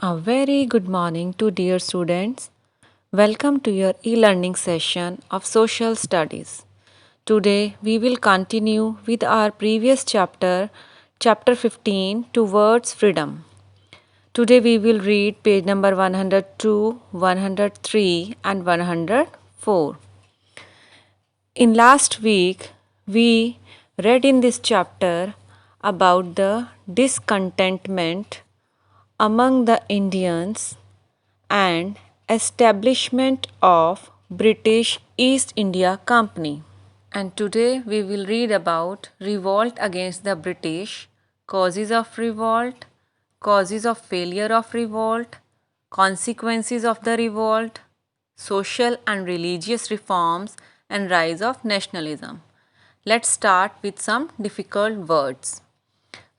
A very good morning to dear students. Welcome to your e-learning session of Social Studies. Today we will continue with our previous chapter, chapter 15, Towards Freedom. Today we will read page number 102, 103 and 104. In last week we read in this chapter about the discontentment among the Indians and establishment of British East India Company. And today we will read about revolt against the British, causes of revolt, causes of failure of revolt, consequences of the revolt, social and religious reforms and rise of nationalism. Let's start with some difficult words.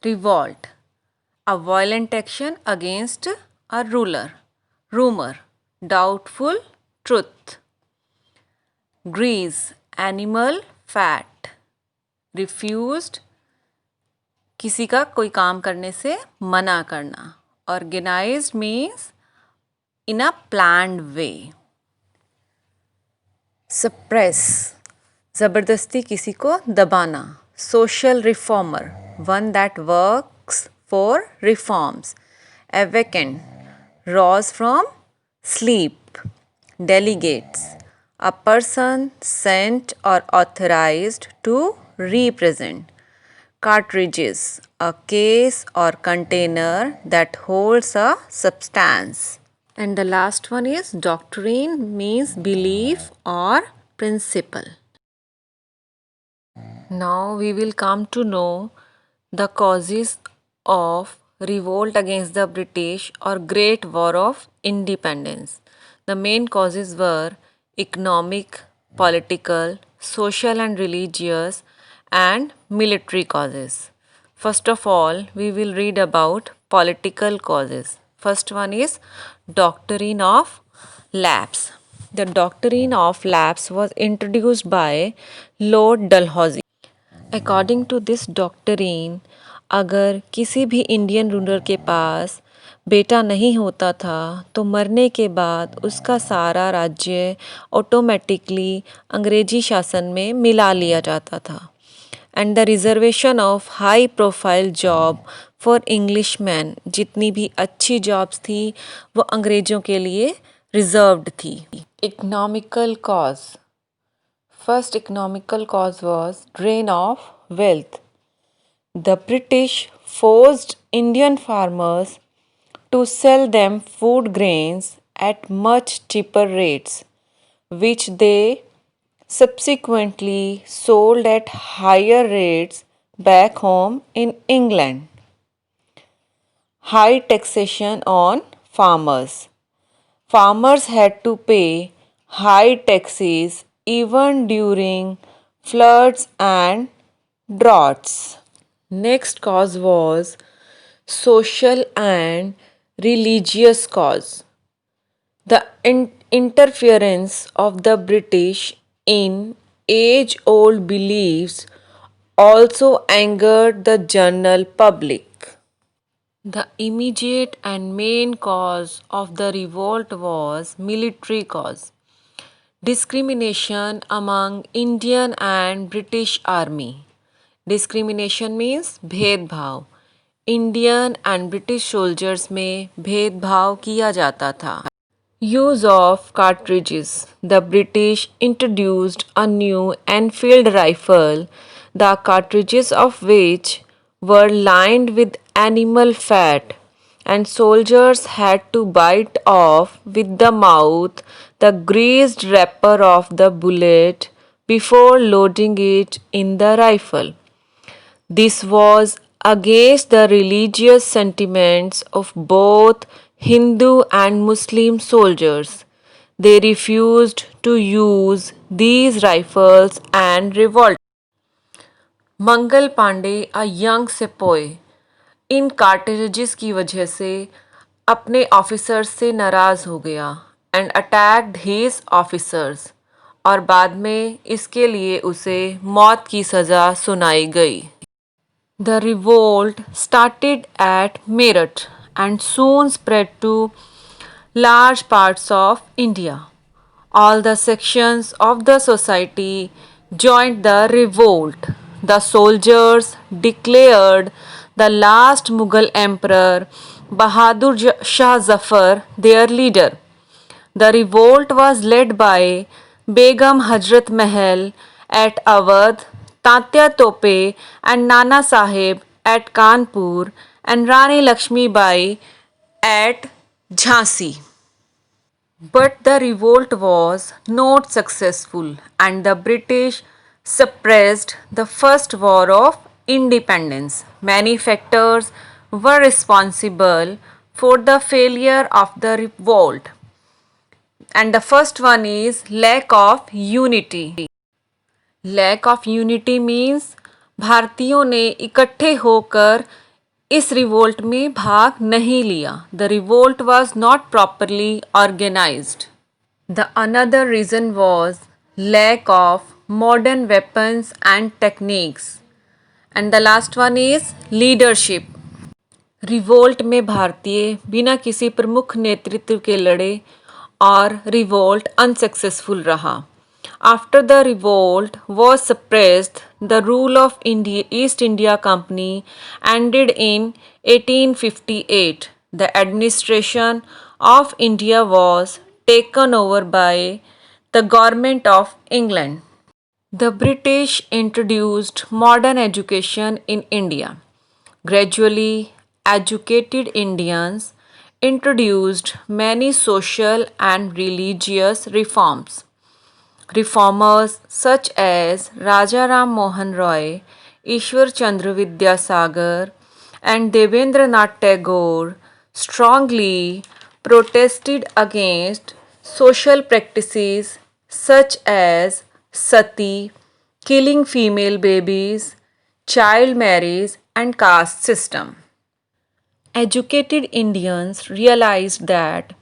Revolt, a violent action against a ruler. Rumor, doubtful truth. Grease, animal fat. Refused, किसी का कोई काम करने से मना करना. Organized means in a planned way. Suppress, ज़बरदस्ती किसी को दबाना. Social reformer, one that works for reforms. Awaken, rose from sleep. Delegates, a person sent or authorized to represent. Cartridges, a case or container that holds a substance. And the last one is doctrine, means belief or principle. Now we will come to know the causes of revolt against the British or Great War of Independence. The main causes were economic, political, social and religious and military causes. First of all, we will read about political causes. First one is doctrine of lapse. The doctrine of lapse was introduced by Lord Dalhousie. According to this doctrine अगर किसी भी Indian ruler के पास बेटा नहीं होता था तो मरने के बाद उसका सारा राज्य ऑटोमेटिकली अंग्रेजी शासन में मिला लिया जाता था. And the reservation of high profile job for English man, जितनी भी अच्छी जॉब्स थी वो अंग्रेज़ों के लिए रिजर्व्ड थी. Economical cause. First economical cause was drain of wealth. The British forced Indian farmers to sell them food grains at much cheaper rates, which they subsequently sold at higher rates back home in England. High taxation on farmers. Farmers had to pay high taxes even during floods and droughts. Next cause was social and religious cause. The interference of the British in age-old beliefs also angered the general public. The immediate and main cause of the revolt was military cause. Discrimination among Indian and British Army. Discrimination means भेदभाव. Indian and British soldiers में भेदभाव किया जाता था. Use of cartridges. The British introduced a new Enfield rifle, the cartridges of which were lined with animal fat, and soldiers had to bite off with the mouth the greased wrapper of the bullet before loading it in the rifle. This was against the religious sentiments of both Hindu and Muslim soldiers. They refused to use these rifles and revolted. Mangal Pandey, a young sepoy, इन कार्टेजेस की वजह से अपने officers से नाराज़ हो गया and attacked his officers, और बाद में इसके लिए उसे मौत की सज़ा सुनाई गई. The revolt started at Meerut and soon spread to large parts of India. All the sections of the society joined the revolt. The soldiers declared the last Mughal emperor Bahadur Shah Zafar their leader. The revolt was led by Begum Hazrat Mahal at Awadh, Tatya Tope and Nana Sahib at Kanpur, and Rani Lakshmi Bai at Jhansi. But the revolt was not successful and the British suppressed the first war of independence. Many factors were responsible for the failure of the revolt. And the first one is lack of unity. Lack of unity means भारतीयों ने इकट्ठे होकर इस revolt में भाग नहीं लिया. The revolt was not properly organized. The another reason was lack of modern weapons and techniques. And the last one is leadership. Revolt में भारतीय बिना किसी प्रमुख नेतृत्व के लड़े और रिवोल्ट अनसक्सेसफुल रहा. After the revolt was suppressed, the rule of East India Company ended in 1858. The administration of India was taken over by the government of England. The British introduced modern education in India. Gradually, educated Indians introduced many social and religious reforms. Reformers such as Raja Ram Mohan Roy, Ishwar Chandra Vidyasagar, and Devendranath Tagore strongly protested against social practices such as sati, killing female babies, child marriage, and caste system. Educated Indians realized that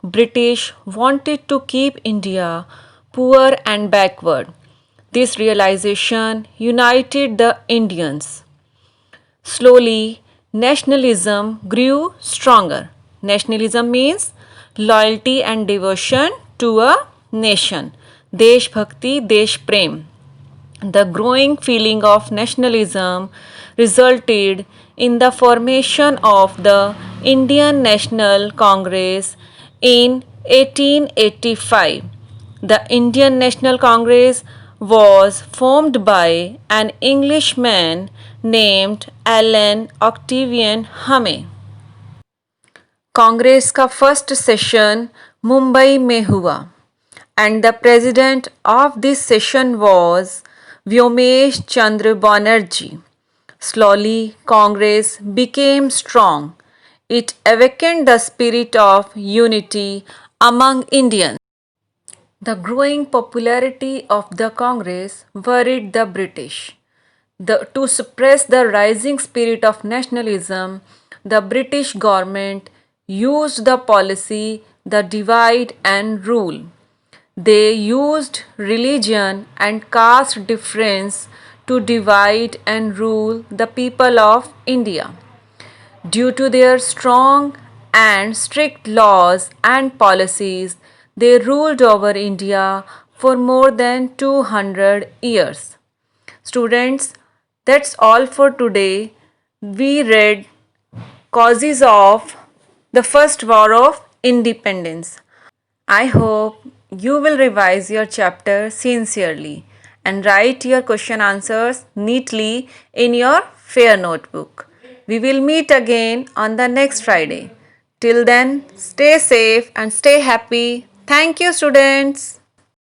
British wanted to keep India poor and backward. This realization united the Indians. Slowly, nationalism grew stronger. Nationalism means loyalty and devotion to a nation. Desh Bhakti, Desh Prem. The growing feeling of nationalism resulted in the formation of the Indian National Congress in 1885. The Indian National Congress was formed by an Englishman named Allan Octavian Hume. Congress का first session Mumbai में हुआ and the president of this session was Vyomesh Chandra Banerjee. Slowly, Congress became strong. It awakened the spirit of unity among Indians. The growing popularity of the Congress worried the British. To suppress the rising spirit of nationalism, the British government used the policy the divide and rule. They used religion and caste difference to divide and rule the people of India. Due to their strong and strict laws and policies, they ruled over India for more than 200 years. Students, that's all for today. We read causes of the first war of independence. I hope you will revise your chapter sincerely and write your question answers neatly in your fair notebook. We will meet again on the next Friday. Till then, stay safe and stay happy. Thank you, students.